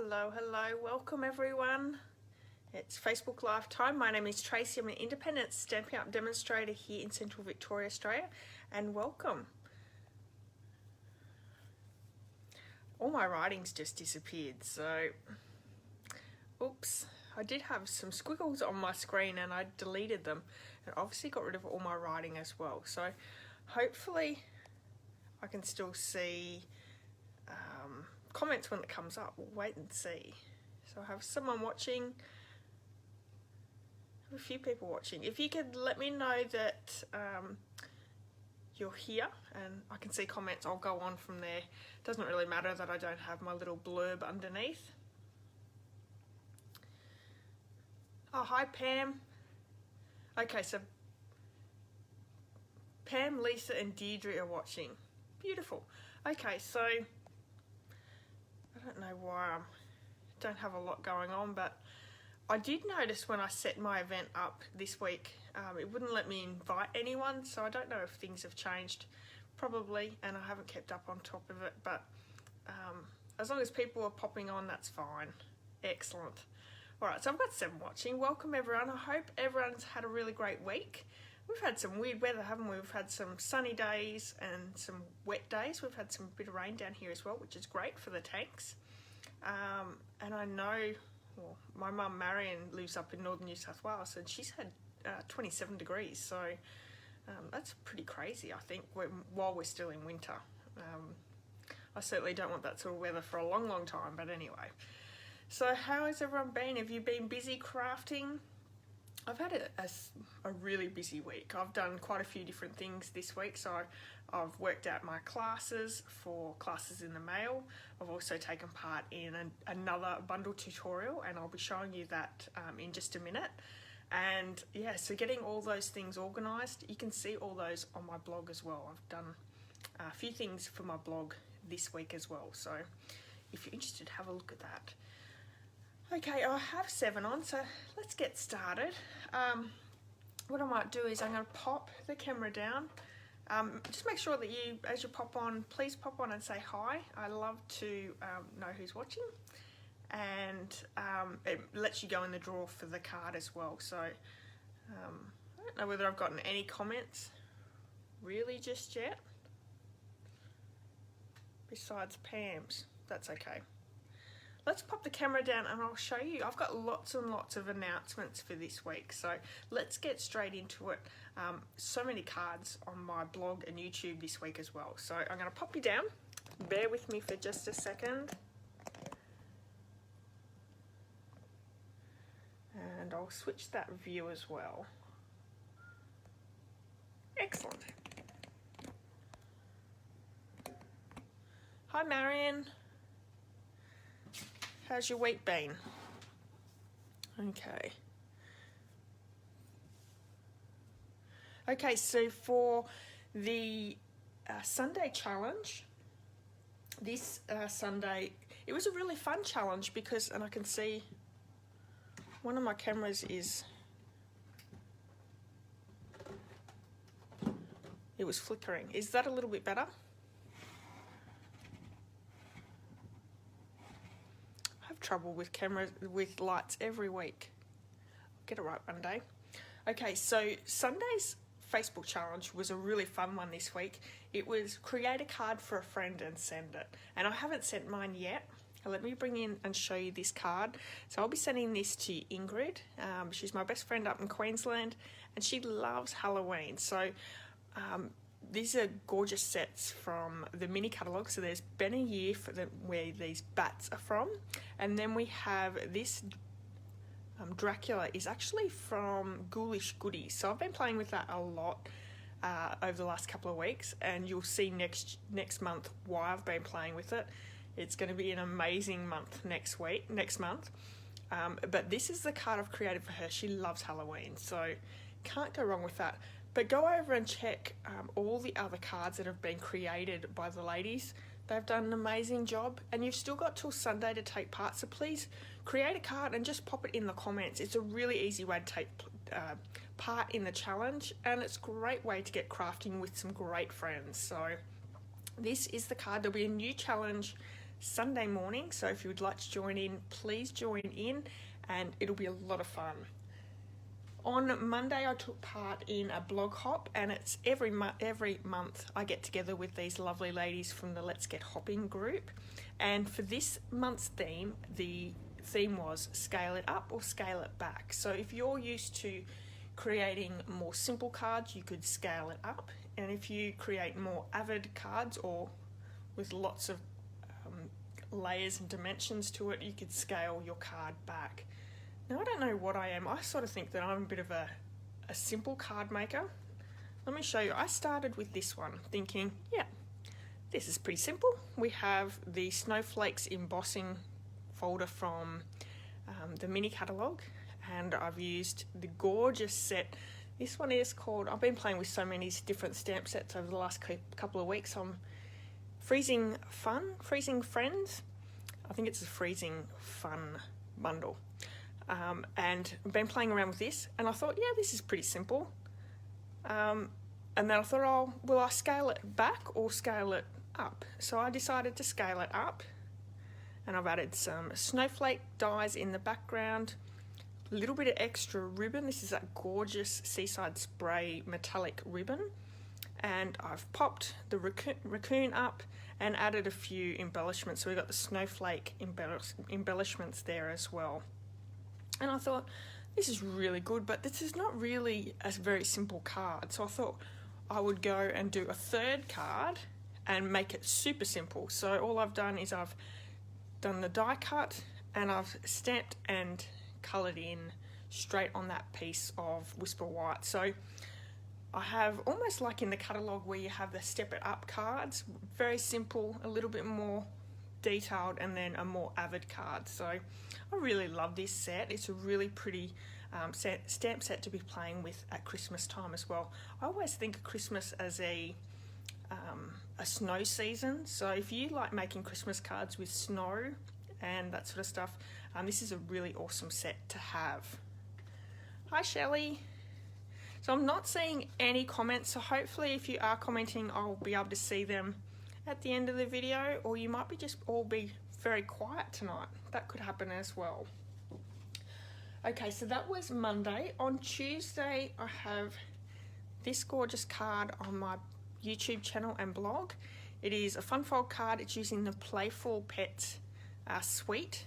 Hello, welcome everyone. It's Facebook Live time. My name is Tracy. I'm an independent Stampin' Up demonstrator here in Central Victoria, Australia, and welcome. All my writings just disappeared, so oops. I did have some squiggles on my screen and I deleted them, and obviously got rid of all my writing as well. So hopefully I can still see comments when it comes up. We'll wait and see. So I have someone watching, I have a few people watching. If you could let me know that you're here and I can see comments, I'll go on from there. Doesn't really matter that I don't have my little blurb underneath. Oh, hi Pam. Okay, so Pam, Lisa and Deirdre are watching. Beautiful. Okay, so I don't know why I don't have a lot going on, but I did notice when I set my event up this week, it wouldn't let me invite anyone, so I don't know if things have changed, probably, and I haven't kept up on top of it, but as long as people are popping on, that's fine. Excellent. Alright, so I've got 7 watching. Welcome everyone. I hope everyone's had a really great week. We've had some weird weather, haven't we? We've had some sunny days and some wet days. We've had some bit of rain down here as well, which is great for the tanks. And I know, well, my mum Marian lives up in northern New South Wales, and she's had 27 degrees. So that's pretty crazy, I think, while we're still in winter. I certainly don't want that sort of weather for a long, long time, but anyway. So how has everyone been? Have you been busy crafting? I've had a really busy week. I've done quite a few different things this week. So I've worked out my classes for Classes in the Mail. I've also taken part in another bundle tutorial, and I'll be showing you that in just a minute. And yeah, so getting all those things organised, you can see all those on my blog as well. I've done a few things for my blog this week as well. So if you're interested, have a look at that. Okay, I have 7 on, so let's get started. What I might do is I'm going to pop the camera down. Just make sure that you, as you pop on, please pop on and say hi. I love to know who's watching, and it lets you go in the draw for the card as well. So I don't know whether I've gotten any comments really just yet, besides Pam's. That's okay. Let's pop the camera down and I'll show you. I've got lots and lots of announcements for this week, so let's get straight into it. So many cards on my blog and YouTube this week as well. So I'm going to pop you down. Bear with me for just a second. And I'll switch that view as well. Excellent. Hi Marian. How's your week been? Okay. Okay, so for the Sunday challenge, this Sunday, it was a really fun challenge because, and I can see one of my cameras it was flickering. Is that a little bit better? Trouble with cameras, with lights every week. I'll get it right one day. Okay, so Sunday's Facebook challenge was a really fun one this week. It was create a card for a friend and send it. And I haven't sent mine yet. Let me bring in and show you this card. So I'll be sending this to Ingrid. She's my best friend up in Queensland, and she loves Halloween. So these are gorgeous sets from the mini catalogue. So there's Ben a Year for where these bats are from, and then we have this Dracula is actually from Ghoulish Goodies. So I've been playing with that a lot over the last couple of weeks, and you'll see next month why I've been playing with it. It's going to be an amazing month next month. But this is the card I've created for her. She loves Halloween, so can't go wrong with that. But go over and check all the other cards that have been created by the ladies. They've done an amazing job, and you've still got till Sunday to take part. So please create a card and just pop it in the comments. It's a really easy way to take part in the challenge, and it's a great way to get crafting with some great friends. So this is the card. There'll be a new challenge Sunday morning, so if you would like to join in, please join in, and it'll be a lot of fun. On Monday, I took part in a blog hop, and it's every month I get together with these lovely ladies from the Let's Get Hopping group. And for this month's theme, the theme was scale it up or scale it back. So if you're used to creating more simple cards, you could scale it up. And if you create more avid cards or with lots of layers and dimensions to it, you could scale your card back. Now, I don't know what I am. I sort of think that I'm a bit of a simple card maker. Let me show you. I started with this one thinking, yeah, this is pretty simple. We have the snowflakes embossing folder from the mini catalogue, and I've used the gorgeous set. This one is called, I've been playing with so many different stamp sets over the last couple of weeks. Freezing Friends. I think it's a Freezing Fun bundle. And I've been playing around with this, and I thought, yeah, this is pretty simple. And then I thought, oh, will I scale it back or scale it up? So I decided to scale it up, and I've added some snowflake dies in the background, a little bit of extra ribbon. This is that gorgeous Seaside Spray metallic ribbon. And I've popped the raccoon up and added a few embellishments. So we've got the snowflake embellishments there as well. And I thought, this is really good, but this is not really a very simple card. So I thought I would go and do a third card and make it super simple. So all I've done is I've done the die cut, and I've stamped and coloured in straight on that piece of Whisper White. So I have almost like in the catalogue where you have the Step It Up cards, very simple, a little bit more detailed, and then a more avid card. So I really love this set. It's a really pretty stamp set to be playing with at Christmas time as well. I always think of Christmas as a snow season, so if you like making Christmas cards with snow and that sort of stuff, this is a really awesome set to have. Hi Shelley. So I'm not seeing any comments, so hopefully if you are commenting, I'll be able to see them at the end of the video, or you might be just all be very quiet tonight. That could happen as well. Okay, so that was Monday. On Tuesday, I have this gorgeous card on my YouTube channel and blog. It is a fun fold card. It's using the Playful Pets suite.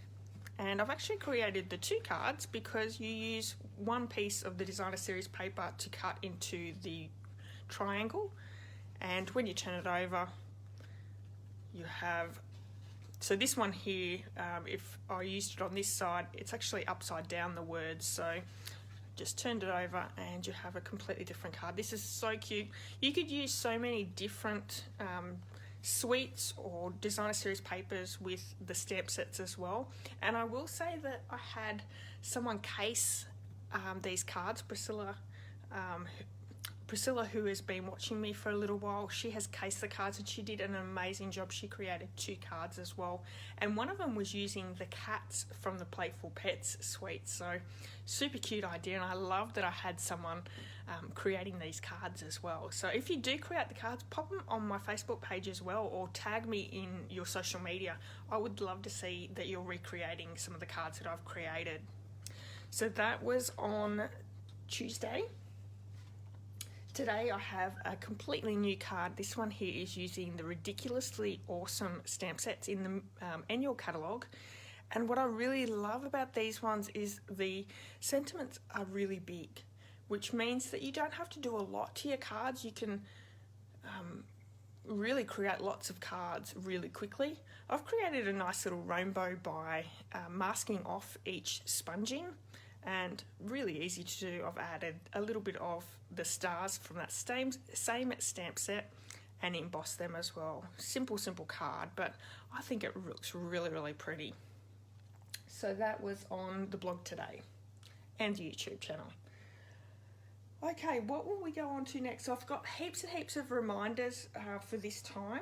And I've actually created the two cards because you use one piece of the designer series paper to cut into the triangle, and when you turn it over, you have, so this one here, if I used it on this side, it's actually upside down, the words, so just turned it over and you have a completely different card. This is so cute. You could use so many different suites or designer series papers with the stamp sets as well. And I will say that I had someone case these cards, Priscilla, who has been watching me for a little while. She has cased the cards and she did an amazing job. She created two cards as well, and one of them was using the cats from the Playful Pets suite. So super cute idea, and I love that I had someone creating these cards as well. So if you do create the cards, pop them on my Facebook page as well, or tag me in your social media. I would love to see that you're recreating some of the cards that I've created. So that was on Tuesday. Today I have a completely new card. This one here is using the ridiculously awesome stamp sets in the annual catalogue. And what I really love about these ones is the sentiments are really big, which means that you don't have to do a lot to your cards. You can really create lots of cards really quickly. I've created a nice little rainbow by masking off each sponging, and really easy to do. I've added a little bit of the stars from that same stamp set and embossed them as well. Simple card, but I think it looks really, really pretty. So that was on the blog today and the YouTube channel. Okay, what will we go on to next? So I've got heaps and heaps of reminders for this time.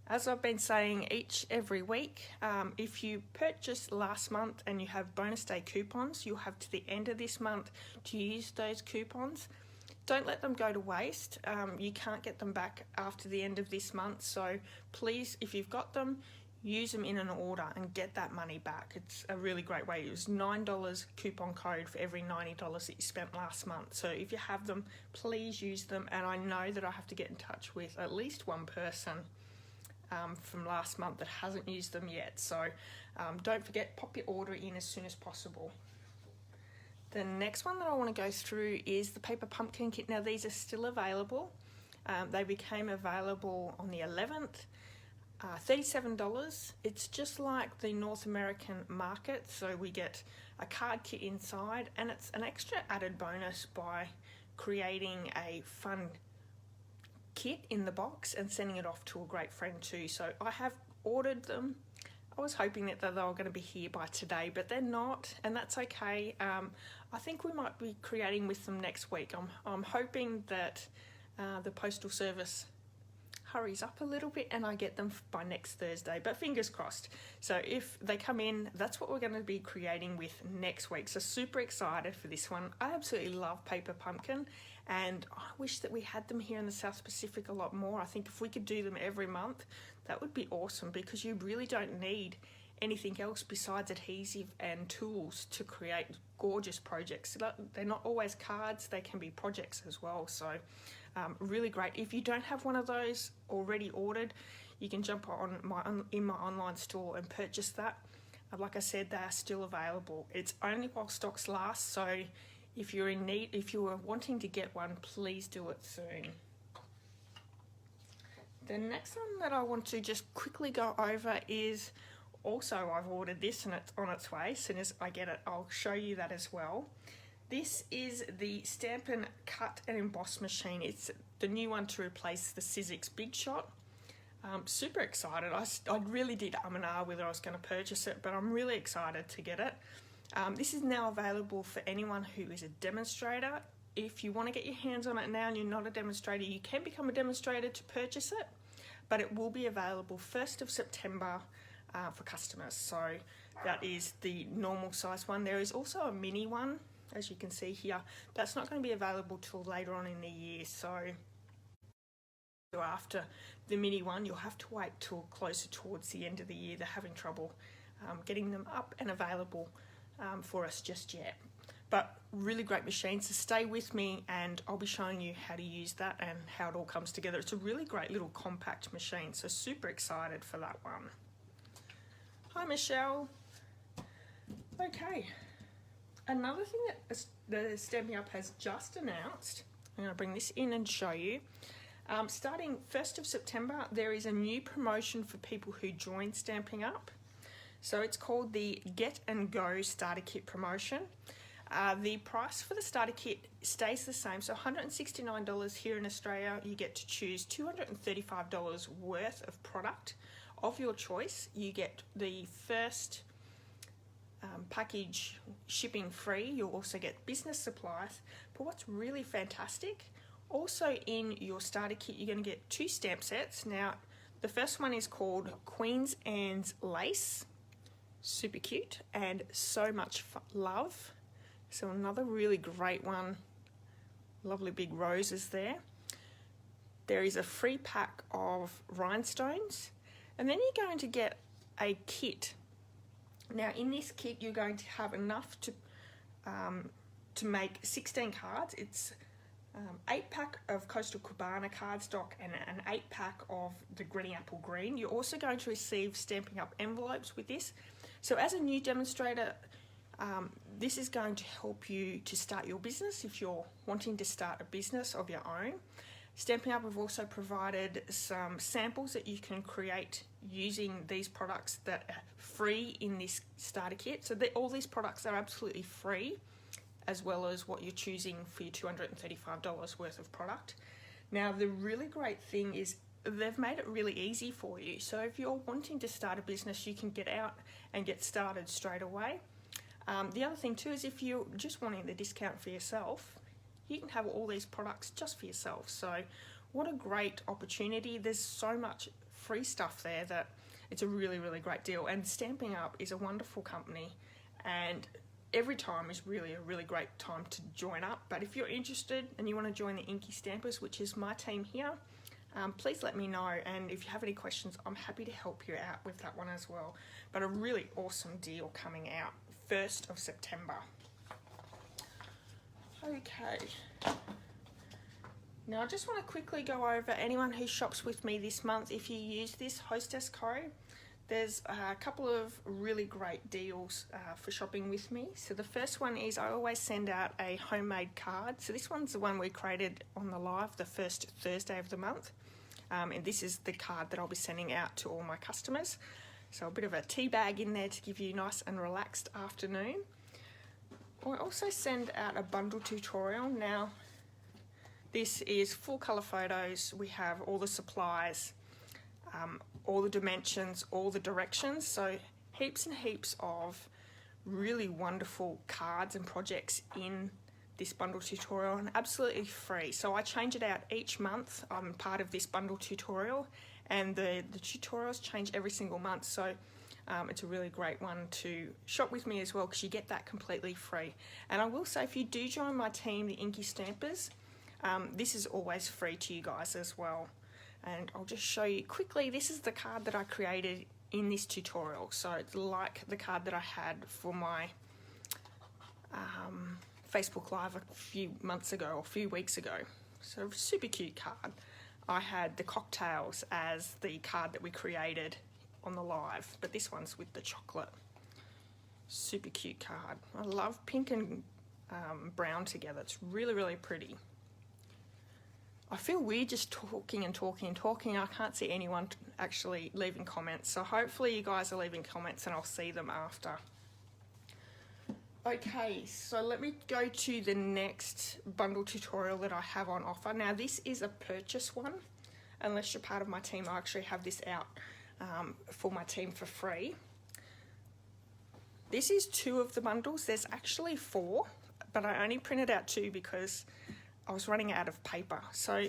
As I've been saying every week, if you purchased last month and you have bonus day coupons, you'll have to the end of this month to use those coupons. Don't let them go to waste. You can't get them back after the end of this month, so please, if you've got them, use them in an order and get that money back. It's a really great way. It was $9 coupon code for every $90 that you spent last month. So if you have them, please use them. And I know that I have to get in touch with at least one person from last month that hasn't used them yet. So don't forget, pop your order in as soon as possible. The next one that I want to go through is the paper pumpkin kit. Now these are still available. They became available on the 11th. $37. It's just like the North American market, so we get a card kit inside, and it's an extra added bonus by creating a fun kit in the box and sending it off to a great friend too. So I have ordered them. I was hoping that they were going to be here by today, but they're not, and that's okay. I think we might be creating with them next week. I'm hoping that the postal service hurries up a little bit and I get them by next Thursday, but fingers crossed. So if they come in, that's what we're going to be creating with next week. So super excited for this one. I absolutely love paper pumpkin, and I wish that we had them here in the South Pacific a lot more. I think if we could do them every month, that would be awesome, because you really don't need anything else besides adhesive and tools to create gorgeous projects. They're not always cards, they can be projects as well. So really great. If you don't have one of those already ordered, you can jump on in my online store and purchase that. Like I said, they are still available. It's only while stocks last, so if you're in need, if you are wanting to get one, please do it soon. The next one that I want to just quickly go over is also, I've ordered this and it's on its way. As soon as I get it, I'll show you that as well. This is the Stampin' Cut and Emboss machine. It's the new one to replace the Sizzix Big Shot. Super excited. I really did and ah whether I was going to purchase it, but I'm really excited to get it. This is now available for anyone who is a demonstrator. If you want to get your hands on it now and you're not a demonstrator, you can become a demonstrator to purchase it, but it will be available 1st of September for customers. So that is the normal size one. There is also a mini one, as you can see here. That's not going to be available till later on in the year. So after the mini one, you'll have to wait till closer towards the end of the year. They're having trouble getting them up and available for us just yet. But really great machine, so stay with me and I'll be showing you how to use that and how it all comes together. It's a really great little compact machine, so super excited for that one. Hi Michelle. Okay, another thing that the Stampin' Up has just announced, I'm going to bring this in and show you. Starting 1st of September, there is a new promotion for people who join Stampin' Up. So it's called the Get and Go Starter Kit promotion. The price for the starter kit stays the same, so $169 here in Australia. You get to choose $235 worth of product of your choice. You get the first package shipping free. You'll also get business supplies. But what's really fantastic, also in your starter kit, you're going to get 2 stamp sets. Now, the first one is called Queen's Anne's Lace. Super cute and so much love. So another really great one. Lovely big roses there. There is a free pack of rhinestones. And then you're going to get a kit. Now in this kit you're going to have enough to make 16 cards. It's 8-pack of Coastal Cabana cardstock and an 8-pack of the Granny Apple Green. You're also going to receive Stampin' Up envelopes with this. So as a new demonstrator, this is going to help you to start your business if you're wanting to start a business of your own. Stampin' Up have also provided some samples that you can create using these products that are free in this starter kit. So all these products are absolutely free, as well as what you're choosing for your $235 worth of product. Now the really great thing is they've made it really easy for you. So if you're wanting to start a business, you can get out and get started straight away. The other thing too is if you're just wanting the discount for yourself, you can have all these products just for yourself. So what a great opportunity. There's so much free stuff there that it's a really, really great deal. And Stampin' Up is a wonderful company, and every time is really a really great time to join up. But if you're interested and you want to join the Inky Stampers, which is my team here, please let me know, and if you have any questions, I'm happy to help you out with that one as well. But a really awesome deal coming out 1st of September. Okay. Now I just want to quickly go over anyone who shops with me this month. If you use this hostess code, there's a couple of really great deals for shopping with me. So the first one is I always send out a homemade card. So this one's the one we created on the live the first Thursday of the month. And this is the card that I'll be sending out to all my customers. So a bit of a tea bag in there to give you a nice and relaxed afternoon. I also send out a bundle tutorial. Now, this is full colour photos. We have all the supplies, all the dimensions, all the directions. So heaps and heaps of really wonderful cards and projects in this bundle tutorial, and absolutely free. So I change it out each month. I'm part of this bundle tutorial, and the tutorials change every single month. So it's a really great one to shop with me as well, because you get that completely free. And I will say, if you do join my team, the Inky Stampers, this is always free to you guys as well. And I'll just show you quickly. This is the card that I created in this tutorial. So it's like the card that I had for my Facebook Live a few months ago or a few weeks ago. So super cute card. I had the cocktails as the card that we created on the live, but this one's with the chocolate. Super cute card. I love pink and brown together. It's really, really pretty. I feel weird just talking and talking and talking. I can't see anyone actually leaving comments, so hopefully you guys are leaving comments and I'll see them after. Okay, so let me go to the next bundle tutorial that I have on offer. Now this is a purchase one. Unless you're part of my team, I actually have this out for my team for free. This is 2 of the bundles. There's actually 4, but I only printed out 2 because I was running out of paper. So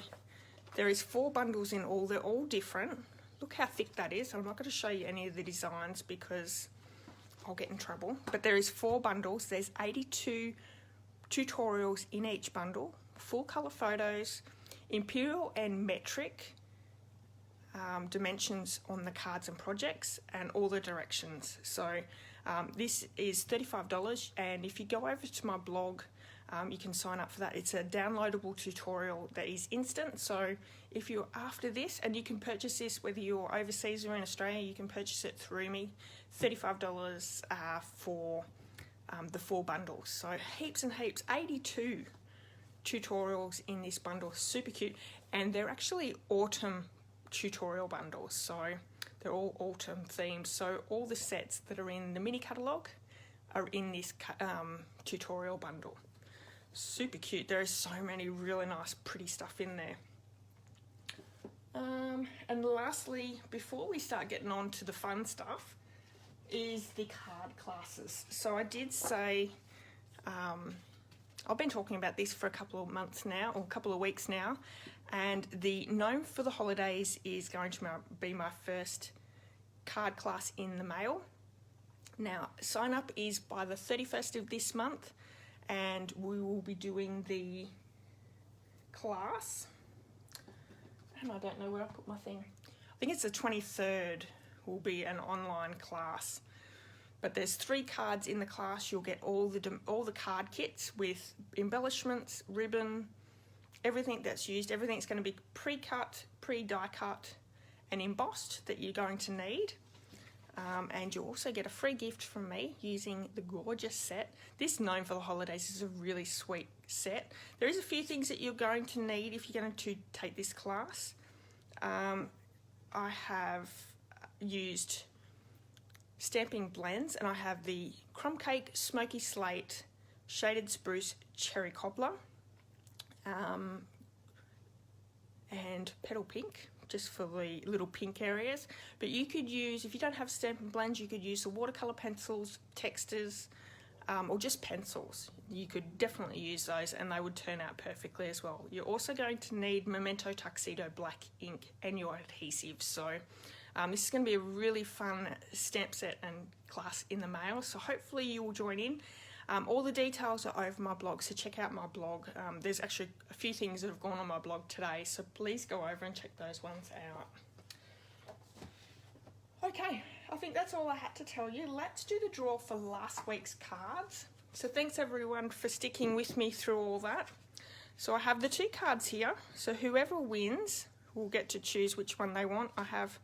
there is 4 bundles in all. They're all different. Look how thick that is. I'm not going to show you any of the designs because I'll get in trouble. But there is 4 bundles. There's 82 tutorials in each bundle. Full colour photos, imperial and metric dimensions on the cards and projects, and all the directions. So this is $35, and if you go over to my blog, you can sign up for that. It's a downloadable tutorial that is instant. So if you're after this, and you can purchase this whether you're overseas or in Australia, you can purchase it through me. $35 for the 4 bundles. So heaps and heaps, 82 tutorials in this bundle. Super cute, and they're actually autumn tutorial bundles, so they're all autumn themed. So all the sets that are in the mini catalogue are in this tutorial bundle. Super cute. There is so many really nice pretty stuff in there. And lastly, before we start getting on to the fun stuff, is the card classes. So I did say I've been talking about this for a couple of months now, or a couple of weeks now, and the Gnome for the Holidays is going to be my first card class in the mail. Now, sign up is by the 31st of this month, and we will be doing the class, and I don't know where I put my thing. I think it's the 23rd will be an online class. But there's 3 cards in the class. You'll get all the card kits with embellishments, ribbon, everything that's used. Everything's going to be pre-cut, pre-die cut and embossed that you're going to need. And you'll also get a free gift from me using the gorgeous set. This Gnome for the Holidays is a really sweet set. There is a few things that you're going to need if you're going to take this class. I have used stamping blends, and I have the Crumb Cake, Smoky Slate, Shaded Spruce, Cherry Cobbler, and Petal Pink, just for the little pink areas. But you could use, if you don't have stamping blends, you could use the watercolour pencils, textures, or just pencils. You could definitely use those and they would turn out perfectly as well. You're also going to need Memento Tuxedo black ink and your adhesive. So this is going to be a really fun stamp set and class in the mail. So hopefully you will join in. All the details are over my blog, so check out my blog. There's actually a few things that have gone on my blog today, so please go over and check those ones out. Okay, I think that's all I had to tell you. Let's do the draw for last week's cards. So thanks everyone for sticking with me through all that. So I have the 2 cards here, so whoever wins will get to choose which one they want. I have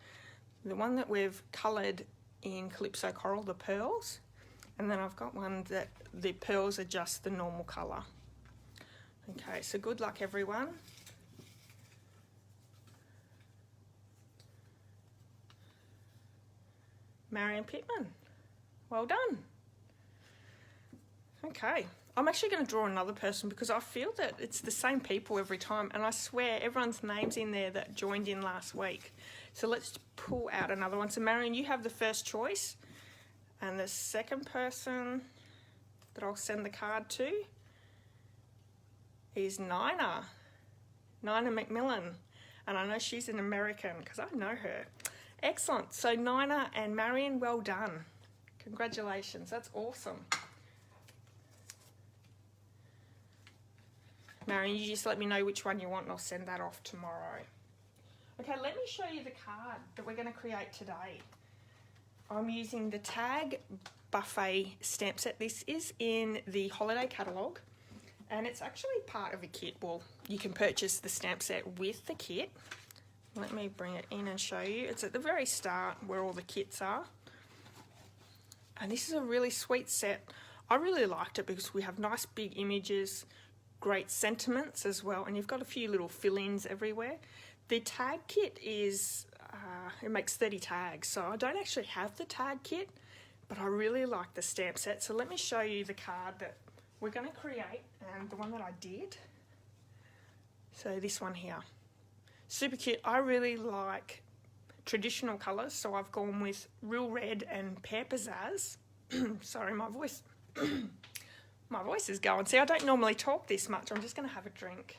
the one that we've coloured in Calypso Coral, the pearls, and then I've got one that the pearls are just the normal colour. Okay, so good luck everyone. Marian Pittman, well done. Okay, I'm actually going to draw another person because I feel that it's the same people every time, and I swear everyone's name's in there that joined in last week. So let's pull out another one. So Marian, you have the first choice, and the second person that I'll send the card to is Nina McMillian, and I know she's an American because I know her. Excellent. So Nina and Marian, well done. Congratulations. That's awesome. Marian, you just let me know which one you want and I'll send that off tomorrow. Okay, let me show you the card that we're going to create today. I'm using the Tag Buffet stamp set. This is in the holiday catalogue, and it's actually part of a kit. Well, you can purchase the stamp set with the kit. Let me bring it in and show you. It's at the very start where all the kits are. And this is a really sweet set. I really liked it because we have nice big images, great sentiments as well, and you've got a few little fill-ins everywhere. The tag kit is, it makes 30 tags, so I don't actually have the tag kit, but I really like the stamp set. So let me show you the card that we're going to create and the one that I did. So this one here. Super cute. I really like traditional colours, so I've gone with Real Red and Pear Pizzazz. Sorry, my voice. My voice is going. See, I don't normally talk this much. I'm just going to have a drink.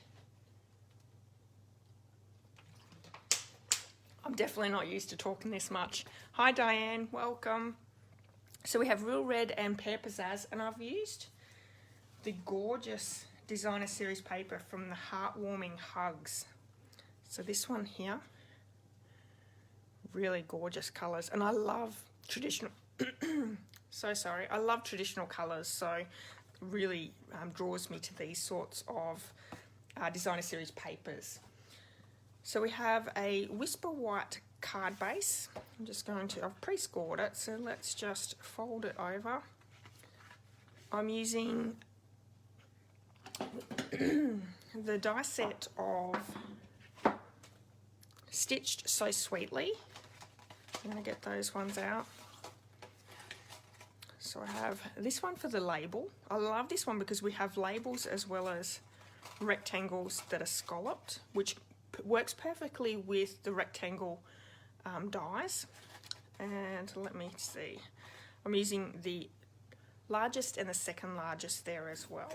I'm definitely not used to talking this much. Hi, Diane. Welcome. So we have Real Red and Pear Pizzazz, and I've used the gorgeous designer series paper from the Heartwarming Hugs. So this one here, really gorgeous colours, and I love traditional, I love traditional colours, so really draws me to these sorts of designer series papers. So we have a Whisper White card base. I'm just going to, I've pre-scored it, so let's just fold it over. I'm using the die set of Stitched So Sweetly. I'm going to get those ones out. So I have this one for the label. I love this one because we have labels as well as rectangles that are scalloped, which works perfectly with the rectangle dies. And let me see. I'm using the largest and the second largest there as well.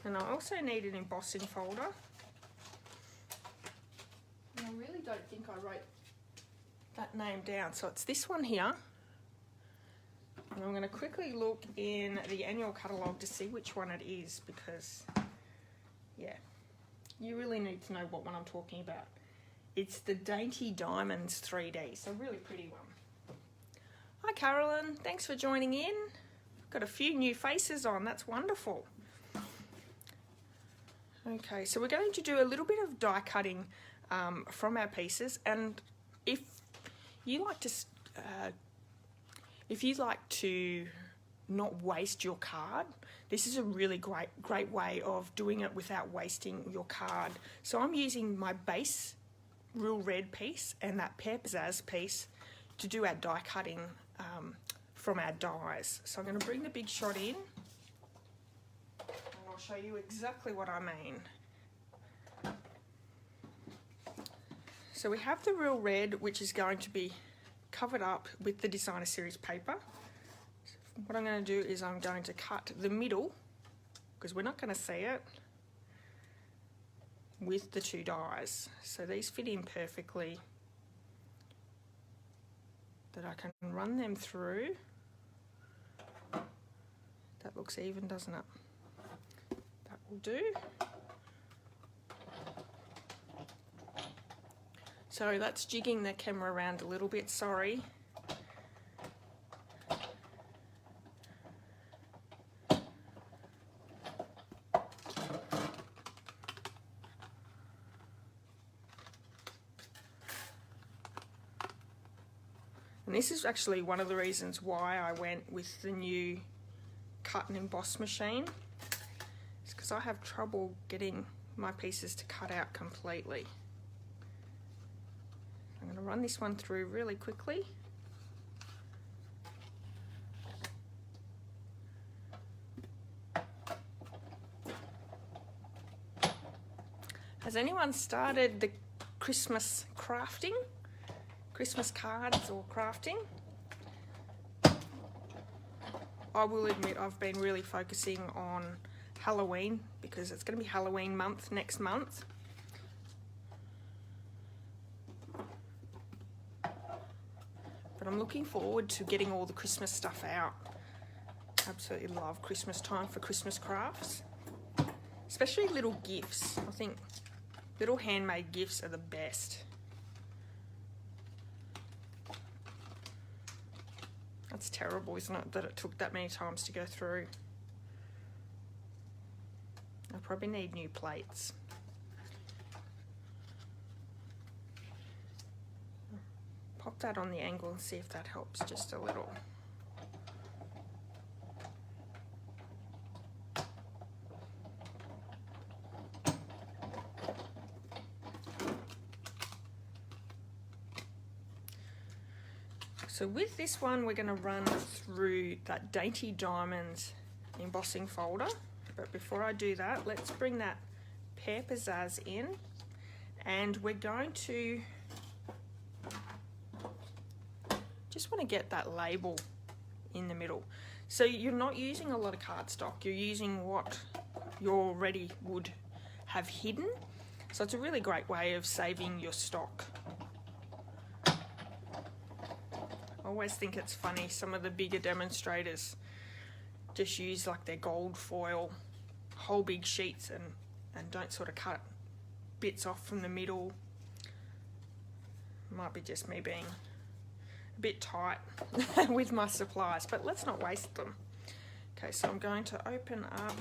And I also need an embossing folder. And I really don't think I wrote that name down. So it's this one here. And I'm going to quickly look in the annual catalogue to see which one it is because, yeah, you really need to know what one I'm talking about. It's the Dainty Diamonds 3D, so really pretty one. Hi Carolyn, thanks for joining in. Got a few new faces on, that's wonderful. Okay, so we're going to do a little bit of die cutting from our pieces, and if you like to not waste your card, this is a really great way of doing it without wasting your card. So I'm using my base Real Red piece and that Pear Pizzazz piece to do our die cutting from our dies. So I'm going to bring the big shot in. I'll show you exactly what I mean. So we have the Real Red, which is going to be covered up with the designer series paper. So what I'm going to do is I'm going to cut the middle because we're not going to see it with the two dies. So these fit in perfectly, that I can run them through. That looks even, doesn't it? That will do. So that's jigging the camera around a little bit, sorry. And this is actually one of the reasons why I went with the new cut and emboss machine. It's because I have trouble getting my pieces to cut out completely. I'm going to run this one through really quickly. Has anyone started the Christmas crafting? Christmas cards or crafting? I will admit I've been really focusing on Halloween because it's going to be Halloween month next month. But I'm looking forward to getting all the Christmas stuff out. Absolutely love Christmas time for Christmas crafts. Especially little gifts. I think little handmade gifts are the best. That's terrible, isn't it, that it took that many times to go through. I probably need new plates. Pop that on the angle and see if that helps just a little. So with this one, we're going to run through that Dainty Diamonds embossing folder. But before I do that, let's bring that Pear Pizzazz in. And we're going to just want to get that label in the middle. So you're not using a lot of cardstock. You're using what you already would have hidden. So it's a really great way of saving your stock. I always think it's funny, some of the bigger demonstrators just use like their gold foil, whole big sheets, and don't sort of cut bits off from the middle. Might be just me being a bit tight with my supplies, but let's not waste them. Okay, so I'm going to open up,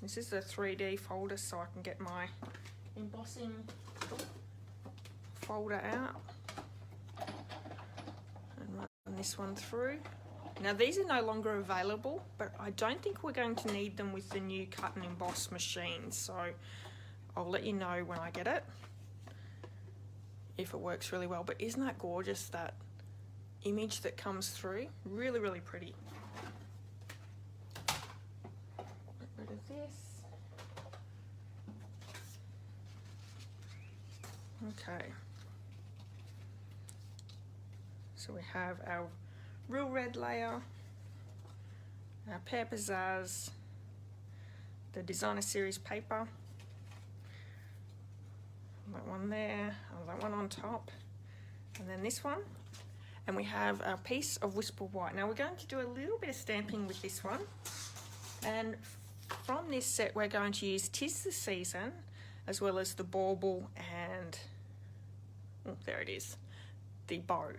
this is the 3D folder so I can get my embossing folder out. This one through. Now these are no longer available, but I don't think we're going to need them with the new cut and emboss machine, so I'll let you know when I get it if it works really well. But isn't that gorgeous, that image that comes through? Really, really pretty. Get rid of this. Okay. So we have our Real Red layer, our Pear Pizzazz, the Designer Series paper, that one there, that one on top, and then this one. And we have our piece of Whisper White. Now we're going to do a little bit of stamping with this one. And from this set we're going to use 'Tis the Season, as well as the bauble and, oh, there it is, the bow.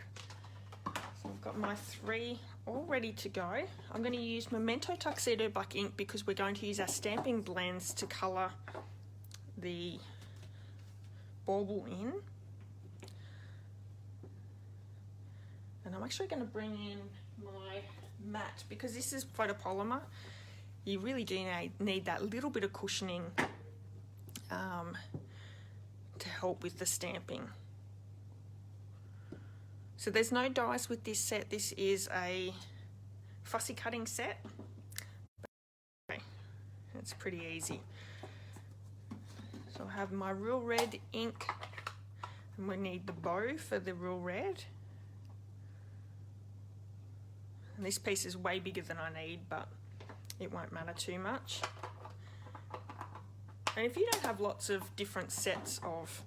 So I've got my 3 all ready to go. I'm going to use Memento Tuxedo Black ink because we're going to use our stamping blends to colour the bauble in. And I'm actually going to bring in my matte because this is photopolymer. You really do need that little bit of cushioning to help with the stamping. So there's no dies with this set. This is a fussy cutting set. Okay, it's pretty easy. So I have my Real Red ink, and we need the bow for the Real Red. And this piece is way bigger than I need, but it won't matter too much. And if you don't have lots of different sets of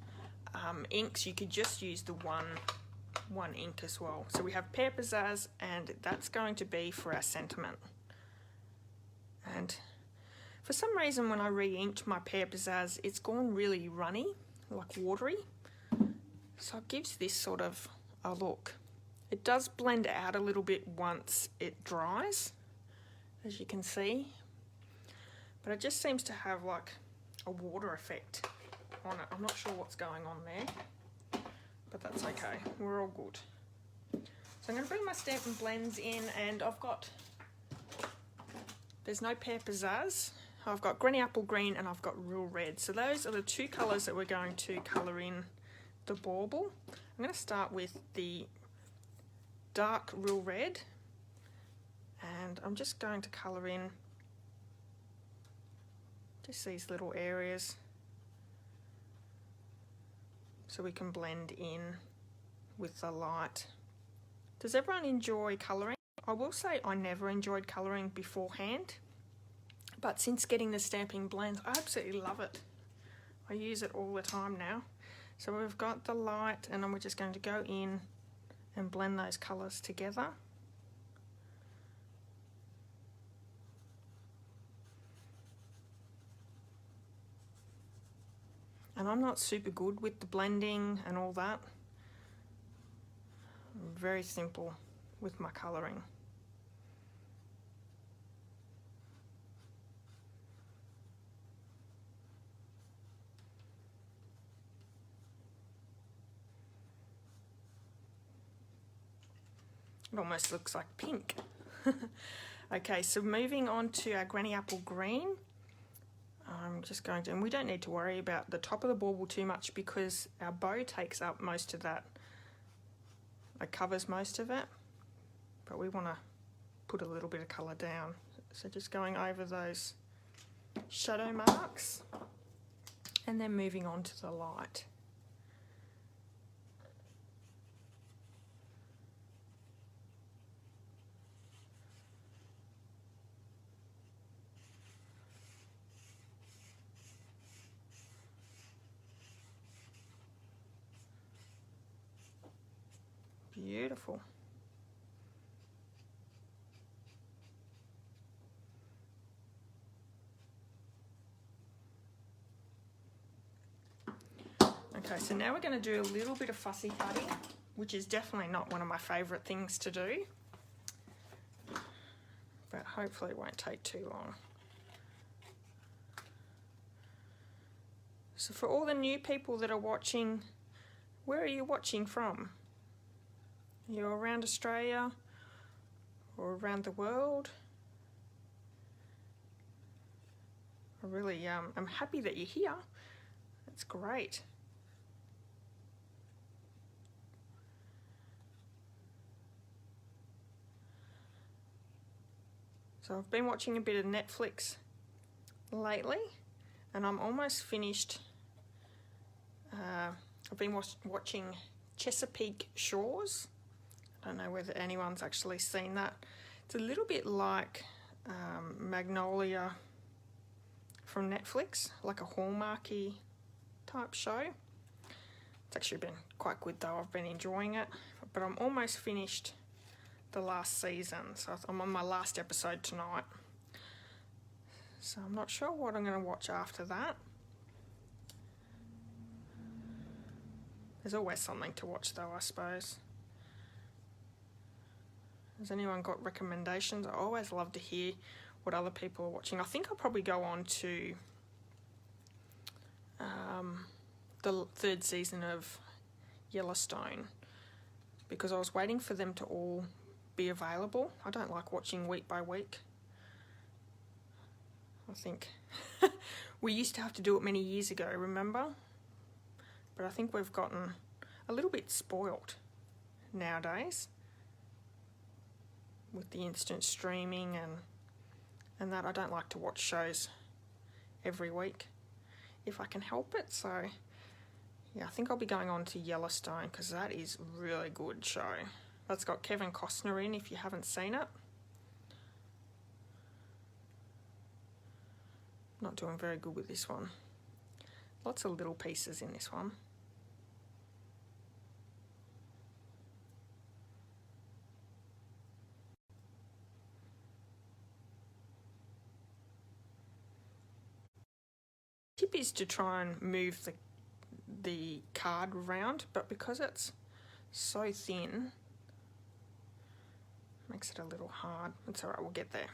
inks, you could just use the one ink as well. So we have Pear Pizzazz, and that's going to be for our sentiment. And for some reason when I re-inked my Pear Pizzazz, it's gone really runny, like watery. So it gives this sort of a look. It does blend out a little bit once it dries, as you can see. But it just seems to have like a water effect on it. I'm not sure what's going on there, but that's okay. We're all good. So I'm going to bring my Stampin' Blends in, and there's no Pear Pizzazz. I've got Granny Apple Green and I've got Real Red. So those are the two colours that we're going to colour in the bauble. I'm going to start with the dark Real Red, and I'm just going to colour in just these little areas so we can blend in with the light. Does everyone enjoy colouring? I will say I never enjoyed colouring beforehand, but since getting the Stampin' Blends, I absolutely love it. I use it all the time now. So we've got the light, and then we're just going to go in and blend those colours together. And I'm not super good with the blending and all that. I'm very simple with my colouring. It almost looks like pink. Okay, so moving on to our Granny Apple Green. I'm just going to, and we don't need to worry about the top of the bauble too much because our bow takes up most of that. It covers most of it, but we want to put a little bit of colour down. So just going over those shadow marks and then moving on to the light. Beautiful. Okay, so now we're going to do a little bit of fussy cutting, which is definitely not one of my favourite things to do, but hopefully it won't take too long. So for all the new people that are watching, where are you watching from? You're around Australia or around the world? I really I'm happy that you're here. It's great. So I've been watching a bit of Netflix lately, and I'm almost finished. I've been watching Chesapeake Shores. I don't know whether anyone's actually seen that. It's a little bit like Magnolia from Netflix, like a Hallmarky type show. It's actually been quite good though. I've been enjoying it, but I'm almost finished the last season, so I'm on my last episode tonight. So I'm not sure what I'm going to watch after that. There's always something to watch though, I suppose. Has anyone got recommendations? I always love to hear what other people are watching. I think I'll probably go on to the third season of Yellowstone because I was waiting for them to all be available. I don't like watching week by week. I think we used to have to do it many years ago, remember? But I think we've gotten a little bit spoilt nowadays with the instant streaming and that. I don't like to watch shows every week if I can help it. So yeah, I think I'll be going on to Yellowstone because that is a really good show. That's got Kevin Costner in if you haven't seen it. Not doing very good with this one. Lots of little pieces in this one. Tip is to try and move the card around, but because it's so thin, makes it a little hard. It's alright, we'll get there.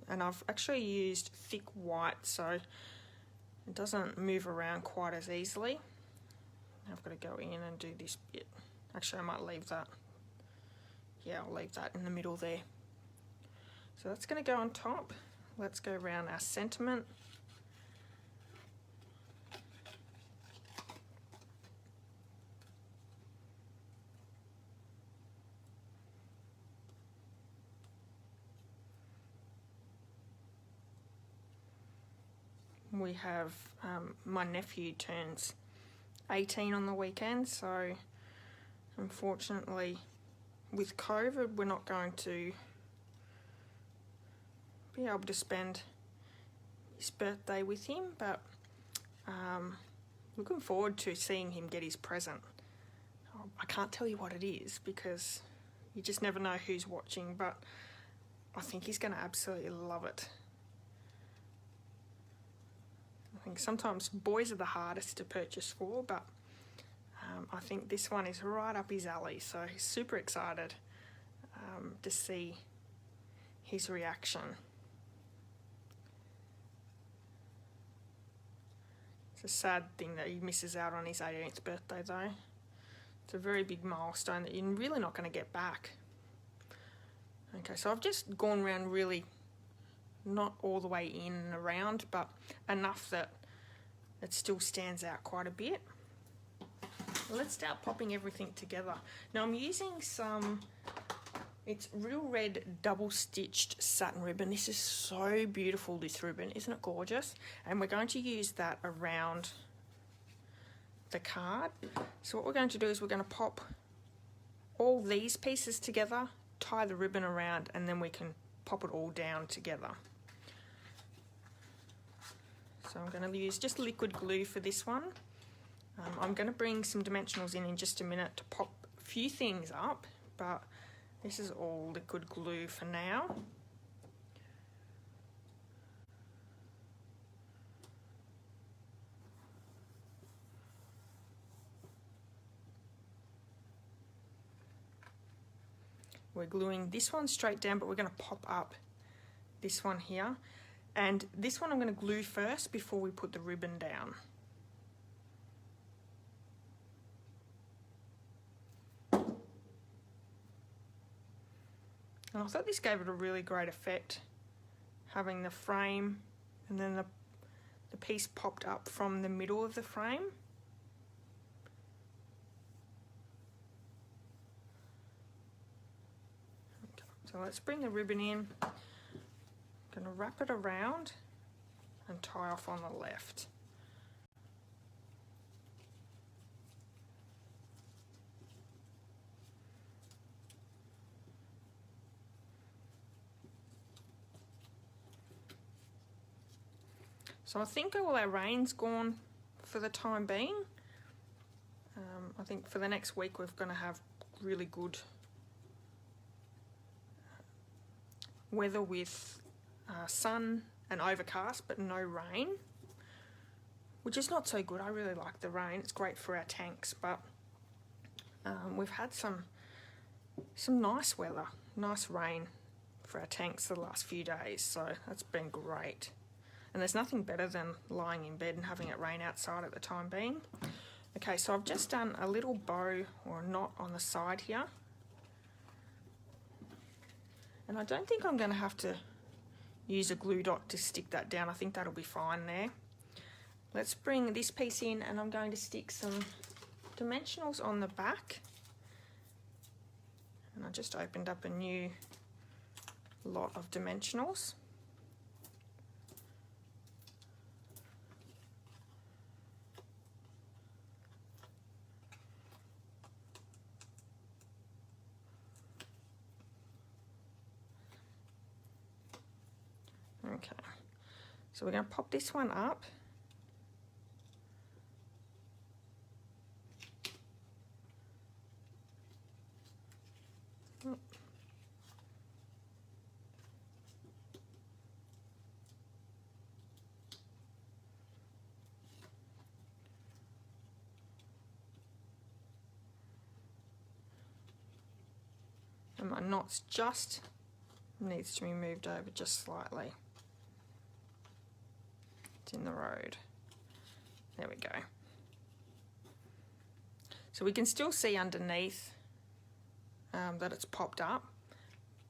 And I've actually used thick white so it doesn't move around quite as easily. I've got to go in and do this bit. Actually, I might leave that. Yeah, I'll leave that in the middle there. So that's going to go on top. Let's go around our sentiment. We have, my nephew turns 18 on the weekend, so unfortunately with COVID we're not going to be able to spend his birthday with him, but looking forward to seeing him get his present. I can't tell you what it is because you just never know who's watching, but I think he's going to absolutely love it. I think sometimes boys are the hardest to purchase for, but I think this one is right up his alley, so he's super excited to see his reaction. It's a sad thing that he misses out on his 18th birthday though. It's a very big milestone that you're really not going to get back. Okay, so I've just gone around really, not all the way in and around, but enough that it still stands out quite a bit. Let's start popping everything together. Now I'm using some, it's real red double stitched satin ribbon. This is so beautiful, this ribbon, isn't it gorgeous? And we're going to use that around the card. So what we're going to do is we're going to pop all these pieces together, tie the ribbon around, and then we can pop it all down together. So I'm going to use just liquid glue for this one. I'm going to bring some dimensionals in just a minute to pop a few things up, but this is all liquid glue for now. We're gluing this one straight down, but we're going to pop up this one here. And this one I'm going to glue first before we put the ribbon down. And I thought this gave it a really great effect, having the frame and then the piece popped up from the middle of the frame. Okay, so let's bring the ribbon in. I'm going to wrap it around and tie off on the left. So I think all our rain's gone for the time being. I think for the next week we're going to have really good weather with sun and overcast, but no rain, which is not so good. I really like the rain. It's great for our tanks, but we've had some nice weather, nice rain for our tanks the last few days, so that's been great. And there's nothing better than lying in bed and having it rain outside at the time being. Okay, so I've just done a little bow or knot on the side here. And I don't think I'm going to have to use a glue dot to stick that down. I think that'll be fine there. Let's bring this piece in and I'm going to stick some dimensionals on the back. And I just opened up a new lot of dimensionals. Okay, so we're going to pop this one up. And my knots just needs to be moved over just slightly. It's in the road. There we go. So we can still see underneath that it's popped up,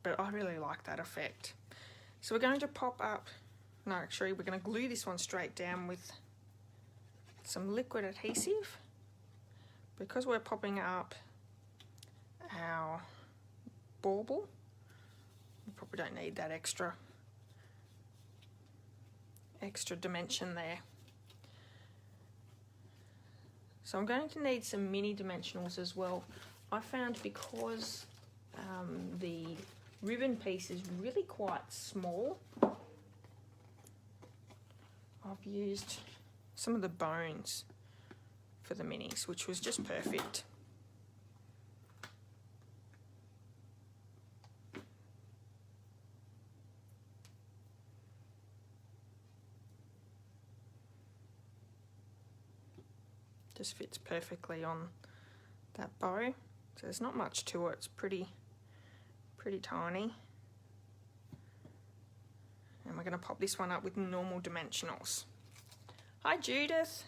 but I really like that effect. So we're going to pop up, no, actually we're going to glue this one straight down with some liquid adhesive. Because we're popping up our bauble, we probably don't need that extra dimension there. So I'm going to need some mini dimensionals as well. I found because the ribbon piece is really quite small, I've used some of the bones for the minis, which was just perfect. Just fits perfectly on that bow. So there's not much to it, it's pretty tiny. And we're going to pop this one up with normal dimensionals. Hi Judith.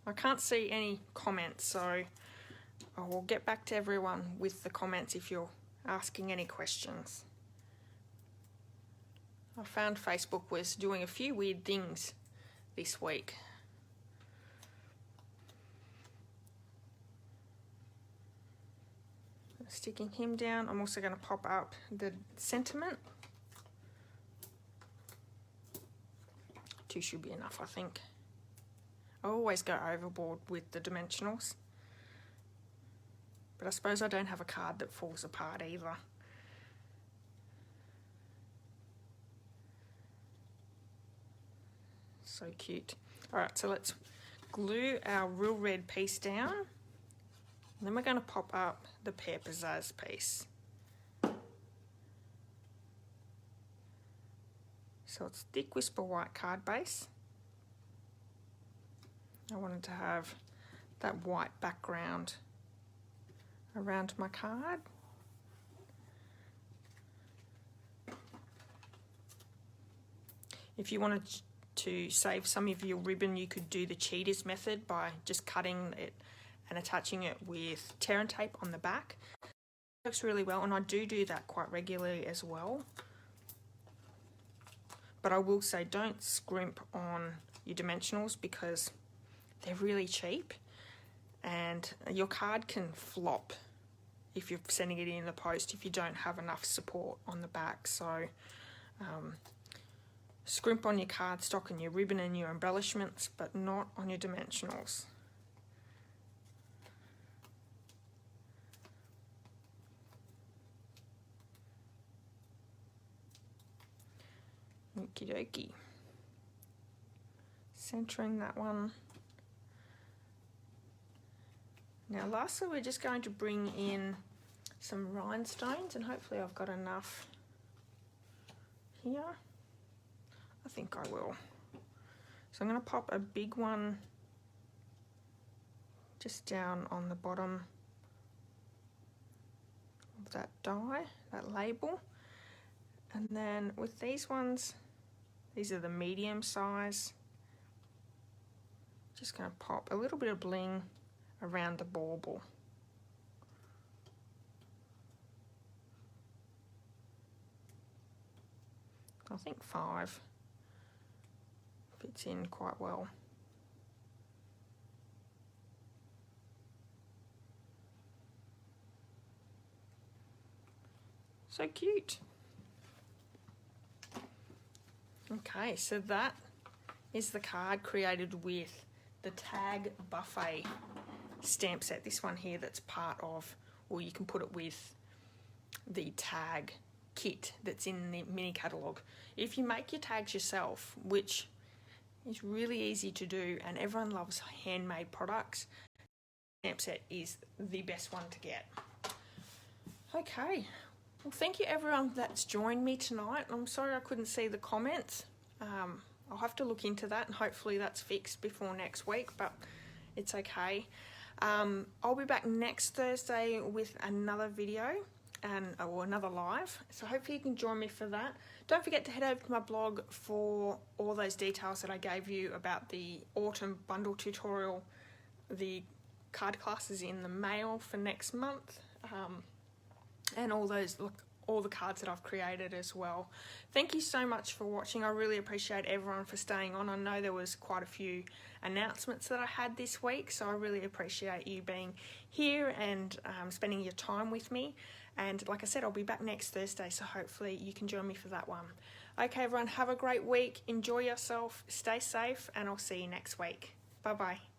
I can't see any comments, so I will get back to everyone with the comments if you're asking any questions. I found Facebook was doing a few weird things this week. Sticking him down, I'm also going to pop up the sentiment. 2 should be enough, I think. I always go overboard with the dimensionals, but I suppose I don't have a card that falls apart either. So cute. Alright, so let's glue our real red piece down. And then we're going to pop up the Pear Pizzazz piece. So it's thick whisper white card base. I wanted to have that white background around my card. If you wanted to save some of your ribbon, you could do the cheaters method by just cutting it and attaching it with tear and tape on the back. It works really well, and I do that quite regularly as well. But I will say, don't scrimp on your dimensionals because they're really cheap and your card can flop if you're sending it in the post if you don't have enough support on the back. So scrimp on your cardstock and your ribbon and your embellishments, but not on your dimensionals. Okie dokie. Centering that one. Now lastly, we're just going to bring in some rhinestones, and hopefully I've got enough here. I think I will. So I'm going to pop a big one just down on the bottom of that die, that label. And then with these ones, these are the medium size. Just going to pop a little bit of bling around the bauble. I think 5 fits in quite well. So cute. Okay, so that is the card created with the Tag Buffet stamp set. This one here that's part of, or you can put it with the Tag kit that's in the mini catalogue. If you make your tags yourself, which is really easy to do and everyone loves handmade products, stamp set is the best one to get. Okay, well thank you everyone that's joined me tonight. I'm sorry I couldn't see the comments. I'll have to look into that and hopefully that's fixed before next week, but it's okay. I'll be back next Thursday with another video or another live, so hopefully you can join me for that. Don't forget to head over to my blog for all those details that I gave you about the autumn bundle tutorial, the card classes in the mail for next month, and all the cards that I've created as well. Thank you so much for watching. I really appreciate everyone for staying on. I know there was quite a few announcements that I had this week, so I really appreciate you being here and spending your time with me. And like I said, I'll be back next Thursday, so hopefully you can join me for that one. Okay, everyone, have a great week. Enjoy yourself. Stay safe, and I'll see you next week. Bye-bye.